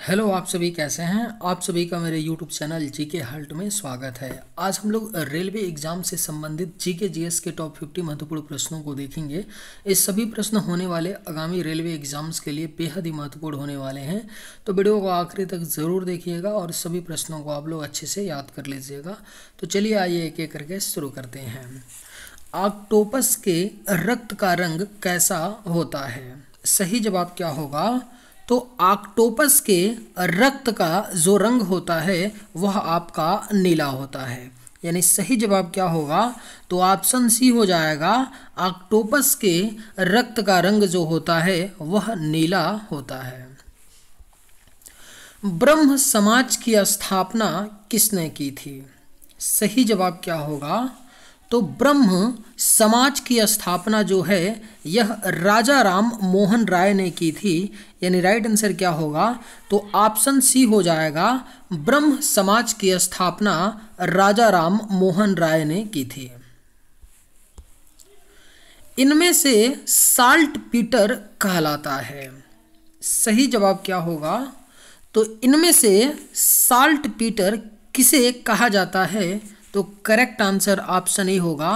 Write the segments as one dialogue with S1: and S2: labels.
S1: Hello, आप सभी कैसे हैं। आप सभी का मेरे यूट्यूब चैनल जीके हल्ट में स्वागत है। आज हम लोग रेलवे एग्जाम से संबंधित जीके जीएस के टॉप 50 महत्वपूर्ण प्रश्नों को देखेंगे। इस सभी प्रश्न होने वाले आगामी रेलवे एग्जाम्स के लिए बेहद ही महत्वपूर्ण होने वाले हैं, तो वीडियो को आखिरी तक ज़रूर देखिएगा और सभी प्रश्नों को आप लोग अच्छे से याद कर लीजिएगा। तो चलिए आइए एक एक करके शुरू करते हैं। ऑक्टोपस के रक्त का रंग कैसा होता है? सही जवाब क्या होगा? तो ऑक्टोपस के रक्त का जो रंग होता है वह आपका नीला होता है। यानी सही जवाब क्या होगा? तो ऑप्शन सी हो जाएगा। ऑक्टोपस के रक्त का रंग जो होता है वह नीला होता है। ब्रह्म समाज की स्थापना किसने की थी? सही जवाब क्या होगा? तो ब्रह्म समाज की स्थापना जो है यह राजा राम मोहन राय ने की थी। यानी राइट आंसर क्या होगा? तो ऑप्शन सी हो जाएगा। ब्रह्म समाज की स्थापना राजा राम मोहन राय ने की थी। इनमें से साल्ट पीटर कहलाता है। सही जवाब क्या होगा? तो इनमें से साल्ट पीटर किसे कहा जाता है? तो करेक्ट आंसर ऑप्शन ए होगा,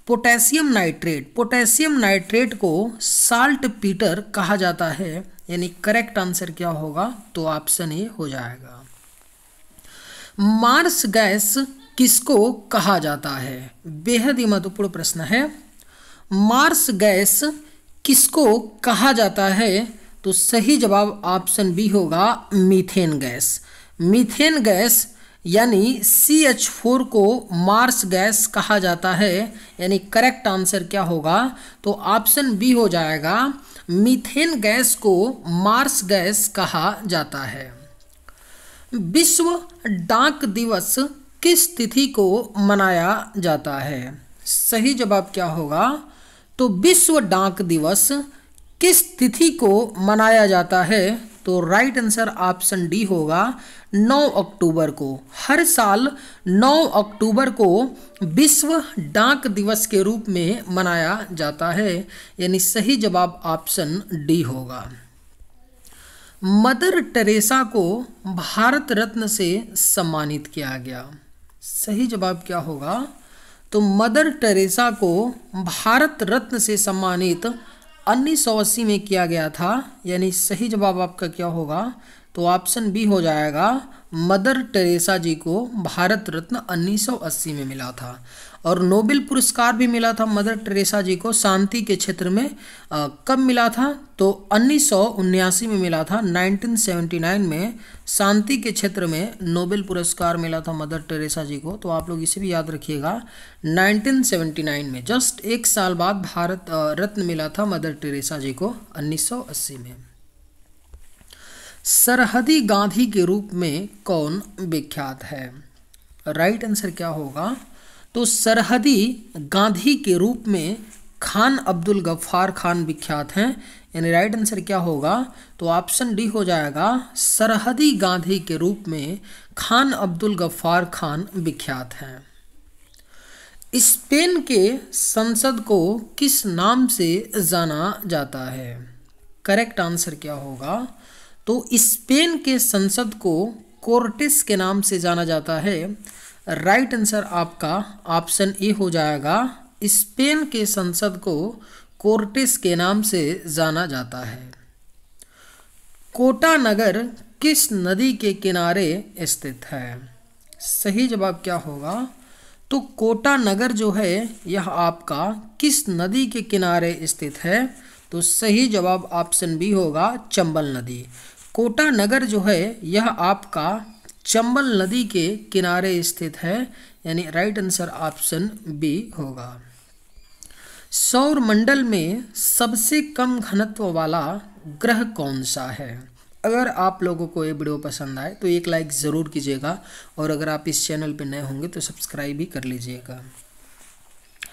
S1: पोटेशियम नाइट्रेट। पोटेशियम नाइट्रेट को साल्ट पीटर कहा जाता है। यानी करेक्ट आंसर क्या होगा? तो ऑप्शन ए हो जाएगा। मार्स गैस किसको कहा जाता है? बेहद ही महत्वपूर्ण प्रश्न है। मार्स गैस किसको कहा जाता है? तो सही जवाब ऑप्शन बी होगा, मीथेन गैस। मीथेन गैस यानी CH4 को मार्स गैस कहा जाता है। यानी करेक्ट आंसर क्या होगा? तो ऑप्शन बी हो जाएगा, मीथेन गैस को मार्स गैस कहा जाता है। विश्व डाक दिवस किस तिथि को मनाया जाता है? सही जवाब क्या होगा? तो विश्व डाक दिवस किस तिथि को मनाया जाता है? तो राइट आंसर ऑप्शन डी होगा, 9 अक्टूबर को। हर साल 9 अक्टूबर को विश्व डाक दिवस के रूप में मनाया जाता है। यानी सही जवाब ऑप्शन डी होगा। मदर टेरेसा को भारत रत्न से सम्मानित किया गया। सही जवाब क्या होगा? तो मदर टेरेसा को भारत रत्न से सम्मानित 1980 में किया गया था। यानी सही जवाब आपका क्या होगा? तो ऑप्शन बी हो जाएगा, मदर टेरेसा जी को भारत रत्न 1980 में मिला था। और नोबेल पुरस्कार भी मिला था मदर टेरेसा जी को शांति के क्षेत्र में। कब मिला था? तो 1979 में मिला था। 1979 में शांति के क्षेत्र में नोबेल पुरस्कार मिला था मदर टेरेसा जी को। तो आप लोग इसे भी याद रखिएगा, 1979 में, जस्ट एक साल बाद भारत रत्न मिला था मदर टेरेसा जी को 1980 में। सरहदी गांधी के रूप में कौन विख्यात है? राइट आंसर क्या होगा? तो सरहदी गांधी के रूप में खान अब्दुल गफ्फार खान विख्यात हैं। यानी राइट आंसर क्या होगा? तो ऑप्शन डी हो जाएगा, सरहदी गांधी के रूप में खान अब्दुल गफ्फार खान विख्यात हैं। स्पेन के संसद को किस नाम से जाना जाता है? करेक्ट आंसर क्या होगा? तो स्पेन के संसद को कोर्टेस के नाम से जाना जाता है। राइट आंसर आपका ऑप्शन ए हो जाएगा, स्पेन के संसद को कोर्टेस के नाम से जाना जाता है। कोटा नगर किस नदी के किनारे स्थित है? सही जवाब क्या होगा? तो कोटा नगर जो है यह आपका किस नदी के किनारे स्थित है? तो सही जवाब ऑप्शन बी होगा, चंबल नदी। कोटा नगर जो है यह आपका चंबल नदी के किनारे स्थित है। यानी राइट आंसर ऑप्शन बी होगा। सौर मंडल में सबसे कम घनत्व वाला ग्रह कौन सा है? अगर आप लोगों को ये वीडियो पसंद आए तो एक लाइक ज़रूर कीजिएगा, और अगर आप इस चैनल पर नए होंगे तो सब्सक्राइब भी कर लीजिएगा।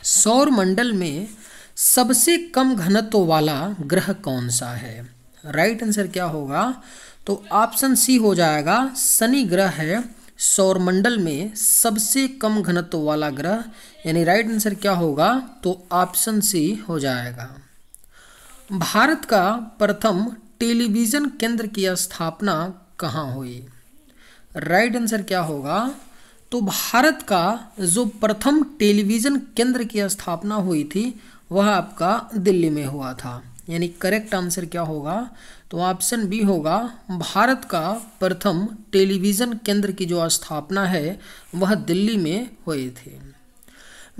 S1: सौर मंडल में सबसे कम घनत्व वाला ग्रह कौन सा है? राइट आंसर क्या होगा? तो ऑप्शन सी हो जाएगा, शनि ग्रह है सौरमंडल में सबसे कम घनत्व वाला ग्रह। यानी राइट आंसर क्या होगा? तो ऑप्शन सी हो जाएगा। भारत का प्रथम टेलीविज़न केंद्र की स्थापना कहाँ हुई? राइट आंसर क्या होगा? तो भारत का जो प्रथम टेलीविज़न केंद्र की स्थापना हुई थी वह आपका दिल्ली में हुआ था। यानी करेक्ट आंसर क्या होगा? तो ऑप्शन बी होगा, भारत का प्रथम टेलीविज़न केंद्र की जो स्थापना है वह दिल्ली में हुई थी।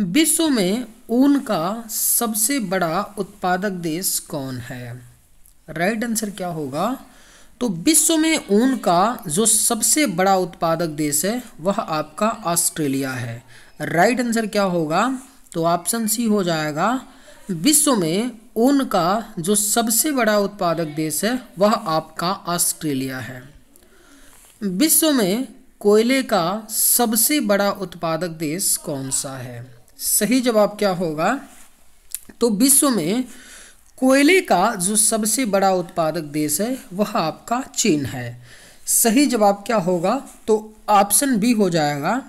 S1: विश्व में ऊन का सबसे बड़ा उत्पादक देश कौन है? राइट आंसर क्या होगा? तो विश्व में ऊन का जो सबसे बड़ा उत्पादक देश है वह आपका ऑस्ट्रेलिया है। राइट आंसर क्या होगा? तो ऑप्शन सी हो जाएगा, विश्व में ऊन का जो सबसे बड़ा उत्पादक देश है वह आपका ऑस्ट्रेलिया है। विश्व में कोयले का सबसे बड़ा उत्पादक देश कौन सा है? सही जवाब क्या होगा? तो विश्व में कोयले का जो सबसे बड़ा उत्पादक देश है वह आपका चीन है। सही जवाब क्या होगा? तो ऑप्शन बी हो जाएगा,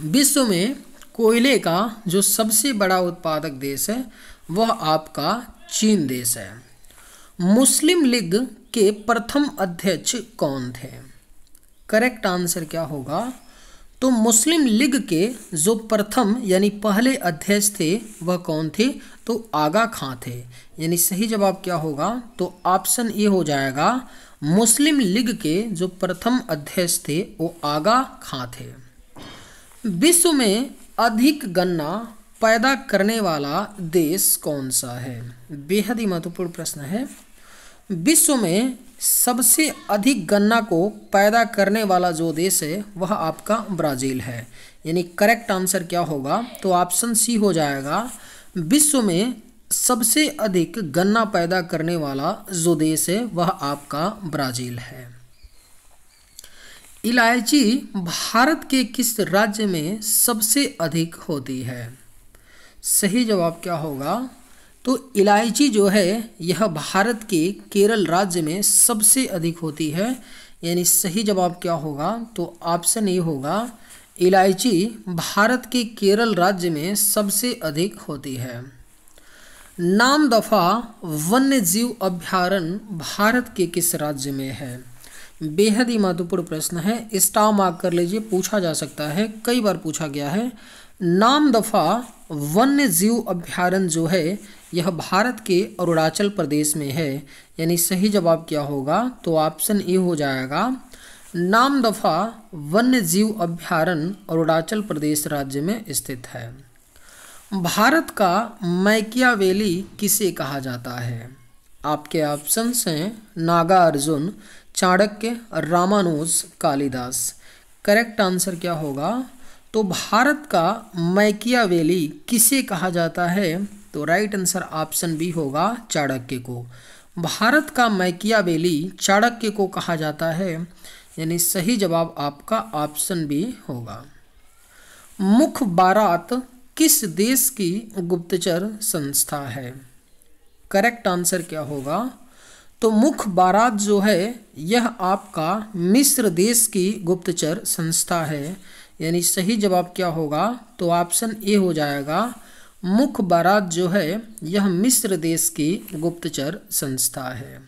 S1: विश्व में कोयले का जो सबसे बड़ा उत्पादक देश है वह आपका चीन देश है। मुस्लिम लीग के प्रथम अध्यक्ष कौन थे? करेक्ट आंसर क्या होगा? तो मुस्लिम लीग के जो प्रथम यानी पहले अध्यक्ष थे वह कौन थे? तो आगा खां थे। यानी सही जवाब क्या होगा? तो ऑप्शन ए हो जाएगा, मुस्लिम लीग के जो प्रथम अध्यक्ष थे वो आगा खां थे। विश्व में अधिक गन्ना पैदा करने वाला देश कौन सा है? बेहद ही महत्वपूर्ण प्रश्न है। विश्व में सबसे अधिक गन्ना को पैदा करने वाला जो देश है वह आपका ब्राज़ील है। यानी करेक्ट आंसर क्या होगा? तो ऑप्शन सी हो जाएगा, विश्व में सबसे अधिक गन्ना पैदा करने वाला जो देश है वह आपका ब्राज़ील है। इलायची भारत के किस राज्य में सबसे अधिक होती है? सही जवाब क्या होगा? तो इलायची जो है यह भारत के केरल राज्य में सबसे अधिक होती है। यानी सही जवाब क्या होगा? तो ऑप्शन ए होगा, इलायची भारत के केरल राज्य में सबसे अधिक होती है। नामदफा वन्य जीव अभयारण्य भारत के किस राज्य में है? बेहद ही महत्वपूर्ण प्रश्न है, स्टार मार्क कर लीजिए, पूछा जा सकता है, कई बार पूछा गया है। नामदफा वन्य जीव अभयारण्य जो है यह भारत के अरुणाचल प्रदेश में है। यानी सही जवाब क्या होगा? तो ऑप्शन ए हो जाएगा, नामदफा वन्य जीव अभयारण्य अरुणाचल प्रदेश राज्य में स्थित है। भारत का मैकियावेली किसे कहा जाता है? आपके ऑप्शंस हैं नागार्जुन, चाणक्य, रामानुज, कालिदास। करेक्ट आंसर क्या होगा? तो भारत का मैकियावेली किसे कहा जाता है? तो राइट आंसर ऑप्शन बी होगा, चाणक्य को। भारत का मैकियावेली चाणक्य को कहा जाता है। यानी सही जवाब आपका ऑप्शन बी होगा। मुखबारात किस देश की गुप्तचर संस्था है? करेक्ट आंसर क्या होगा? तो मुखबारात जो है यह आपका मिस्र देश की गुप्तचर संस्था है। यानी सही जवाब क्या होगा? तो ऑप्शन ए हो जाएगा, मुखबारात जो है यह मिस्र देश की गुप्तचर संस्था है।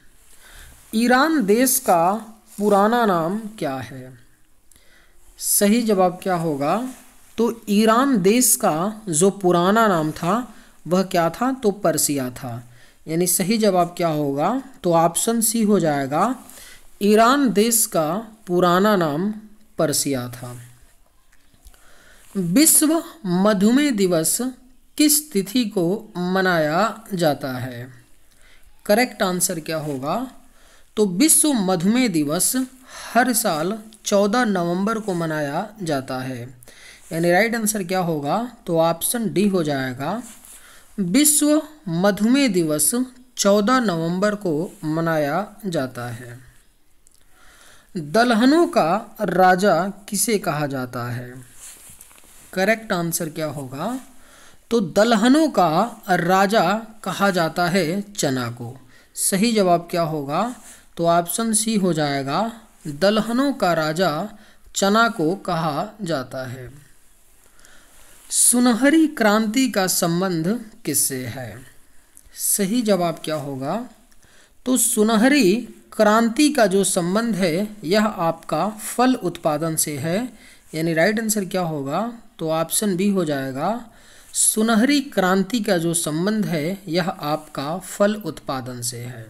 S1: ईरान देश का पुराना नाम क्या है? सही जवाब क्या होगा? तो ईरान देश का जो पुराना नाम था वह क्या था? तो पर्सिया था। यानी सही जवाब क्या होगा? तो ऑप्शन सी हो जाएगा, ईरान देश का पुराना नाम पर्सिया था। विश्व मधुमेह दिवस किस तिथि को मनाया जाता है? करेक्ट आंसर क्या होगा? तो विश्व मधुमेह दिवस हर साल 14 नवंबर को मनाया जाता है। यानी राइट आंसर क्या होगा? तो ऑप्शन डी हो जाएगा, विश्व मधुमेह दिवस 14 नवंबर को मनाया जाता है। दलहनों का राजा किसे कहा जाता है? करेक्ट आंसर क्या होगा? तो दलहनों का राजा कहा जाता है चना को। सही जवाब क्या होगा? तो ऑप्शन सी हो जाएगा, दलहनों का राजा चना को कहा जाता है। सुनहरी क्रांति का संबंध किससे है? सही जवाब क्या होगा? तो सुनहरी क्रांति का जो संबंध है यह आपका फल उत्पादन से है, यानी राइट आंसर क्या होगा, तो ऑप्शन बी हो जाएगा। सुनहरी क्रांति का जो संबंध है यह आपका फल उत्पादन से है।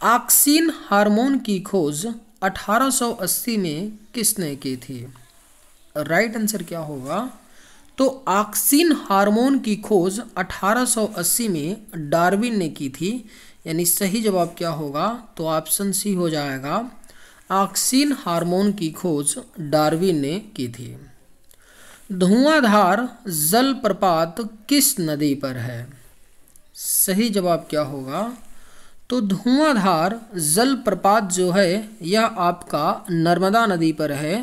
S1: ऑक्सिन हार्मोन की खोज 1880 में किसने की थी? राइट आंसर क्या होगा, तो ऑक्सिन हार्मोन की खोज 1880 में डार्विन ने की थी, यानी सही जवाब क्या होगा, तो ऑप्शन सी हो जाएगा। ऑक्सिन हार्मोन की खोज डार्विन ने की थी। धुआंधार जलप्रपात किस नदी पर है? सही जवाब क्या होगा, तो धुआंधार जलप्रपात जो है यह आपका नर्मदा नदी पर है,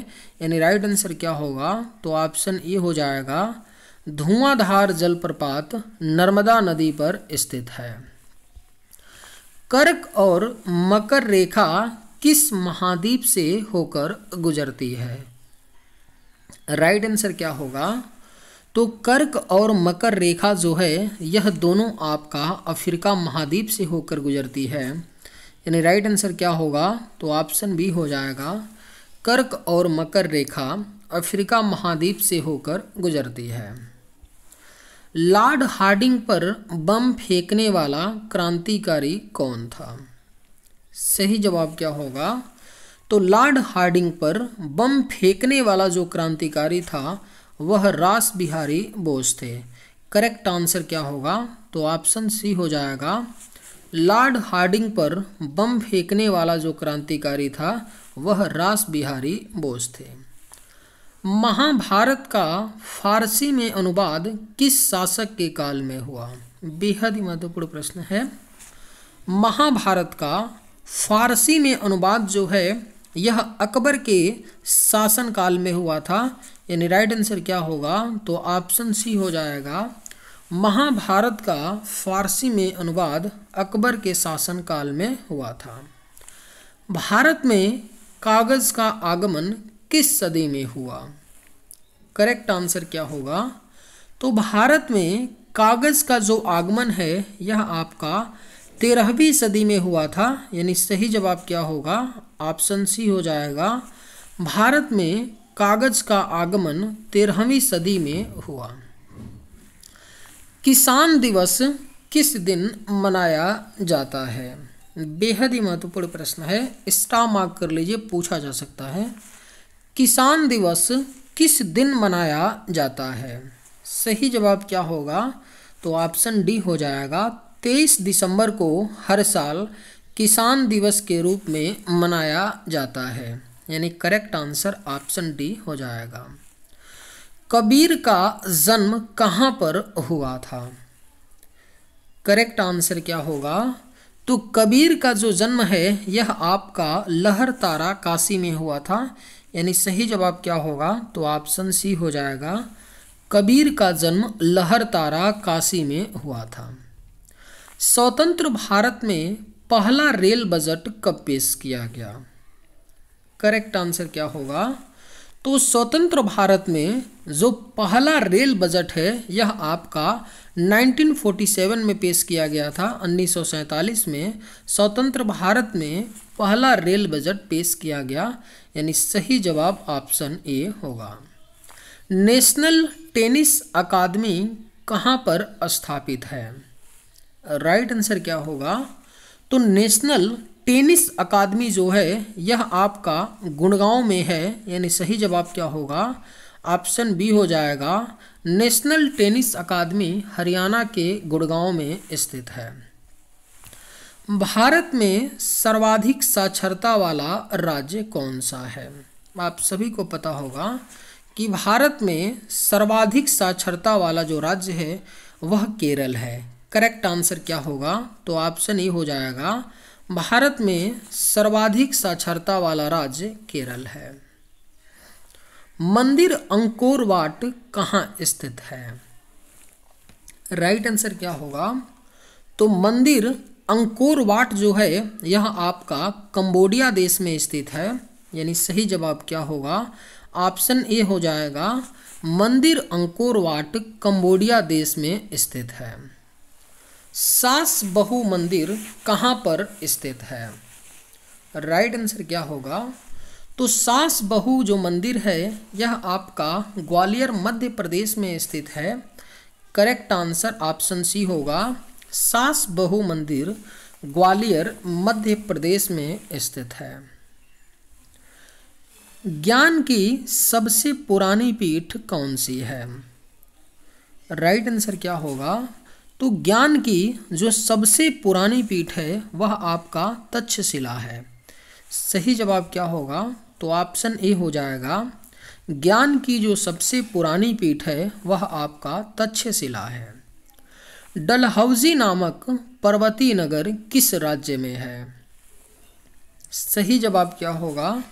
S1: यानी राइट आंसर क्या होगा, तो ऑप्शन ए हो जाएगा। धुआंधार जलप्रपात नर्मदा नदी पर स्थित है। कर्क और मकर रेखा किस महाद्वीप से होकर गुजरती है? राइट आंसर क्या होगा, तो कर्क और मकर रेखा जो है यह दोनों आपका अफ्रीका महाद्वीप से होकर गुजरती है, यानी राइट आंसर क्या होगा, तो ऑप्शन बी हो जाएगा। कर्क और मकर रेखा अफ्रीका महाद्वीप से होकर गुजरती है। लॉर्ड हार्डिंग पर बम फेंकने वाला क्रांतिकारी कौन था? सही जवाब क्या होगा, तो लॉर्ड हार्डिंग पर बम फेंकने वाला जो क्रांतिकारी था वह रास बिहारी बोस थे। करेक्ट आंसर क्या होगा, तो ऑप्शन सी हो जाएगा। लॉर्ड हार्डिंग पर बम फेंकने वाला जो क्रांतिकारी था वह रास बिहारी बोस थे। महाभारत का फारसी में अनुवाद किस शासक के काल में हुआ? बेहद ही महत्वपूर्ण प्रश्न है। महाभारत का फारसी में अनुवाद जो है यह अकबर के शासनकाल में हुआ था, यानी राइट आंसर क्या होगा, तो ऑप्शन सी हो जाएगा। महाभारत का फारसी में अनुवाद अकबर के शासनकाल में हुआ था। भारत में कागज का आगमन किस सदी में हुआ? करेक्ट आंसर क्या होगा, तो भारत में कागज का जो आगमन है यह आपका 13वीं सदी में हुआ था, यानी सही जवाब क्या होगा, ऑप्शन सी हो जाएगा। भारत में कागज का आगमन 13वीं सदी में हुआ। किसान दिवस किस दिन मनाया जाता है? बेहद ही महत्वपूर्ण प्रश्न है, स्टार मार्क कर लीजिए, पूछा जा सकता है। किसान दिवस किस दिन मनाया जाता है? सही जवाब क्या होगा, तो ऑप्शन डी हो जाएगा। 23 दिसंबर को हर साल किसान दिवस के रूप में मनाया जाता है, यानी करेक्ट आंसर ऑप्शन डी हो जाएगा। कबीर का जन्म कहाँ पर हुआ था? करेक्ट आंसर क्या होगा, तो कबीर का जो जन्म है यह आपका लहरतारा काशी में हुआ था, यानी सही जवाब क्या होगा, तो ऑप्शन सी हो जाएगा। कबीर का जन्म लहरतारा काशी में हुआ था। स्वतंत्र भारत में पहला रेल बजट कब पेश किया गया? करेक्ट आंसर क्या होगा, तो स्वतंत्र भारत में जो पहला रेल बजट है यह आपका 1947 में पेश किया गया था। 1947 में स्वतंत्र भारत में पहला रेल बजट पेश किया गया, यानी सही जवाब ऑप्शन ए होगा। नेशनल टेनिस अकादमी कहाँ पर स्थापित है? राइट आंसर क्या होगा, तो नेशनल टेनिस अकादमी जो है यह आपका गुड़गांव में है, यानी सही जवाब क्या होगा, ऑप्शन बी हो जाएगा। नेशनल टेनिस अकादमी हरियाणा के गुड़गांव में स्थित है। भारत में सर्वाधिक साक्षरता वाला राज्य कौन सा है? आप सभी को पता होगा कि भारत में सर्वाधिक साक्षरता वाला जो राज्य है वह केरल है। करेक्ट आंसर क्या होगा, तो ऑप्शन ए हो जाएगा। भारत में सर्वाधिक साक्षरता वाला राज्य केरल है। मंदिर अंकोर वाट कहाँ स्थित है? राइट आंसर क्या होगा, तो मंदिर अंकोर वाट जो है यह आपका कंबोडिया देश में स्थित है, यानी सही जवाब क्या होगा, ऑप्शन ए हो जाएगा। मंदिर अंकोर वाट कंबोडिया देश में स्थित है। सास बहु मंदिर कहाँ पर स्थित है? राइट आंसर क्या होगा? तो सास बहू जो मंदिर है यह आपका ग्वालियर मध्य प्रदेश में स्थित है। करेक्ट आंसर ऑप्शन सी होगा, सास बहू मंदिर ग्वालियर मध्य प्रदेश में स्थित है। ज्ञान की सबसे पुरानी पीठ कौन सी है? राइट आंसर क्या होगा? तो ज्ञान की जो सबसे पुरानी पीठ है वह आपका तक्षशिला है। सही जवाब क्या होगा? तो ऑप्शन ए हो जाएगा, ज्ञान की जो सबसे पुरानी पीठ है वह आपका तक्षशिला है। डलहौजी नामक पर्वतीय नगर किस राज्य में है? सही जवाब क्या होगा?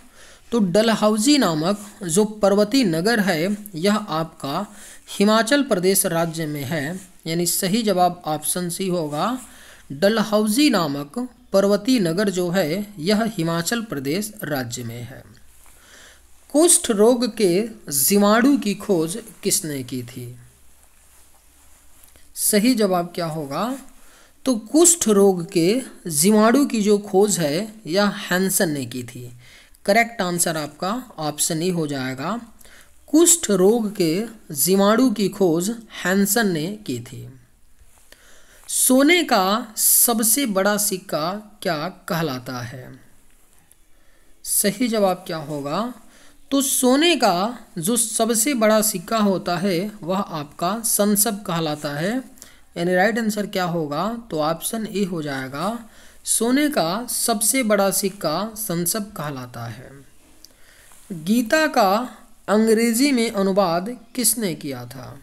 S1: तो डलहौजी नामक जो पर्वतीय नगर है यह आपका हिमाचल प्रदेश राज्य में है, यानी सही जवाब ऑप्शन सी होगा, डलहौजी नामक पर्वतीय नगर जो है यह हिमाचल प्रदेश राज्य में है। कुष्ठ रोग के जीवाणु की खोज किसने की थी? सही जवाब क्या होगा? तो कुष्ठ रोग के जीवाणु की जो खोज है यह हैंसन ने की थी। करेक्ट आंसर आपका ऑप्शन ई हो जाएगा, कुष्ठ रोग के जीवाणु की खोज हैंसन ने की थी। सोने का सबसे बड़ा सिक्का क्या कहलाता है? सही जवाब क्या होगा? तो सोने का जो सबसे बड़ा सिक्का होता है वह आपका संसब कहलाता है, यानी राइट आंसर क्या होगा? तो ऑप्शन ए हो जाएगा, सोने का सबसे बड़ा सिक्का संसब कहलाता है। गीता का अंग्रेजी में अनुवाद किसने किया था?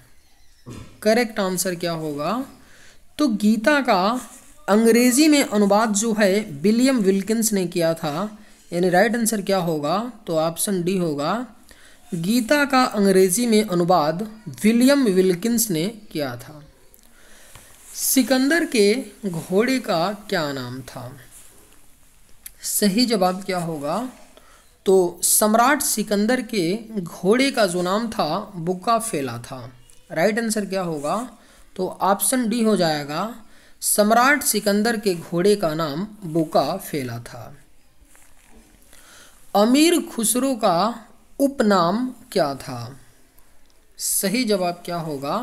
S1: करेक्ट आंसर क्या होगा? तो गीता का अंग्रेजी में अनुवाद जो है विलियम विल्किंस ने किया था, यानी राइट आंसर क्या होगा? तो ऑप्शन डी होगा, गीता का अंग्रेजी में अनुवाद विलियम विल्किंस ने किया था। सिकंदर के घोड़े का क्या नाम था? सही जवाब क्या होगा? तो सम्राट सिकंदर के घोड़े का जो नाम था बुकाफेला था। राइट आंसर क्या होगा? तो ऑप्शन डी हो जाएगा, सम्राट सिकंदर के घोड़े का नाम बुकाफेला था। अमीर खुसरो का उपनाम क्या था? सही जवाब क्या होगा?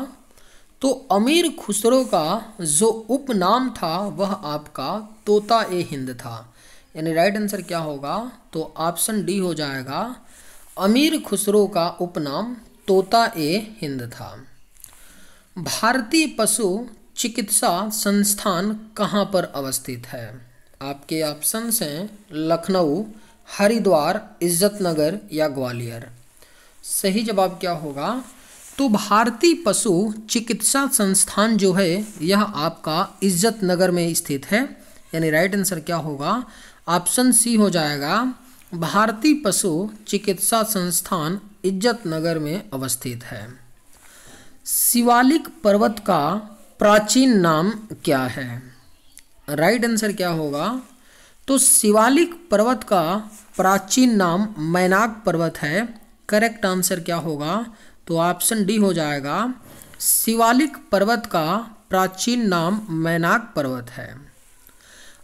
S1: तो अमीर खुसरो का जो उपनाम था वह आपका तोता ए हिंद था, यानी राइट आंसर क्या होगा? तो ऑप्शन डी हो जाएगा, अमीर खुसरो का उपनाम तोता ए हिंद था। भारतीय पशु चिकित्सा संस्थान कहाँ पर अवस्थित है? आपके ऑप्शंस हैं लखनऊ, हरिद्वार, इज्जतनगर या ग्वालियर। सही जवाब क्या होगा? तो भारतीय पशु चिकित्सा संस्थान जो है यह आपका इज्जतनगर में स्थित है, यानी राइट आंसर क्या होगा? ऑप्शन सी हो जाएगा, भारतीय पशु चिकित्सा संस्थान इज्जतनगर में अवस्थित है। शिवालिक पर्वत का प्राचीन नाम क्या है? राइट आंसर क्या होगा? तो शिवालिक पर्वत का प्राचीन नाम मैनाक पर्वत है। करेक्ट आंसर क्या होगा? तो ऑप्शन डी हो जाएगा, शिवालिक पर्वत का प्राचीन नाम मैनाक पर्वत है।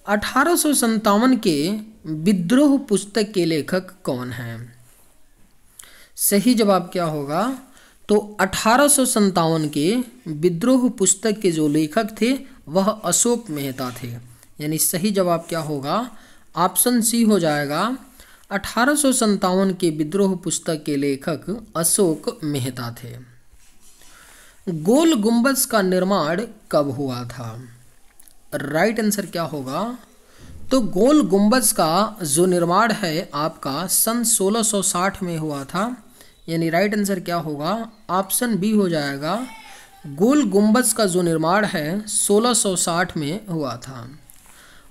S1: 1857 के विद्रोह पुस्तक के लेखक कौन हैं? सही जवाब क्या होगा? तो 1857 के विद्रोह पुस्तक के जो लेखक थे वह अशोक मेहता थे, यानी सही जवाब क्या होगा? ऑप्शन सी हो जाएगा, 1857 के विद्रोह पुस्तक के लेखक अशोक मेहता थे। गोल गुंबज का निर्माण कब हुआ था? राइट आंसर क्या होगा? तो गोल गुंबज का जो निर्माण है आपका सन 1660 में हुआ था, यानी राइट आंसर क्या होगा? ऑप्शन बी हो जाएगा, गोल गुंबज का जो निर्माण है 1660 में हुआ था।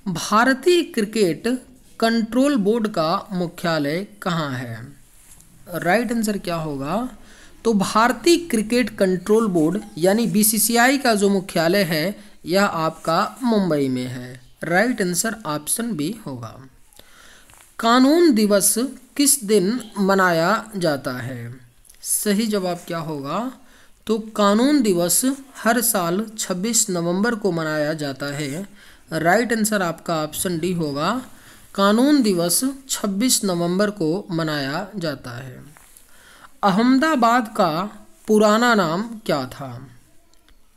S1: भारतीय क्रिकेट कंट्रोल बोर्ड का मुख्यालय कहाँ है? राइट आंसर क्या होगा? तो भारतीय क्रिकेट कंट्रोल बोर्ड यानी बीसीसीआई का जो मुख्यालय है यह आपका मुंबई में है। राइट आंसर ऑप्शन बी होगा। कानून दिवस किस दिन मनाया जाता है? सही जवाब क्या होगा? तो कानून दिवस हर साल 26 नवंबर को मनाया जाता है। राइट आंसर आपका ऑप्शन डी होगा, कानून दिवस 26 नवंबर को मनाया जाता है। अहमदाबाद का पुराना नाम क्या था?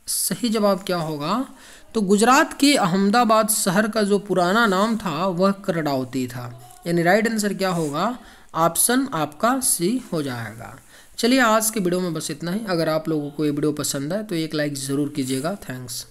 S1: सही जवाब क्या होगा? तो गुजरात के अहमदाबाद शहर का जो पुराना नाम था वह करड़ावती था। यानी राइट आंसर क्या होगा? ऑप्शन आपका सी हो जाएगा। चलिए आज के वीडियो में बस इतना ही। अगर आप लोगों को ये वीडियो पसंद है तो एक लाइक ज़रूर कीजिएगा। थैंक्स।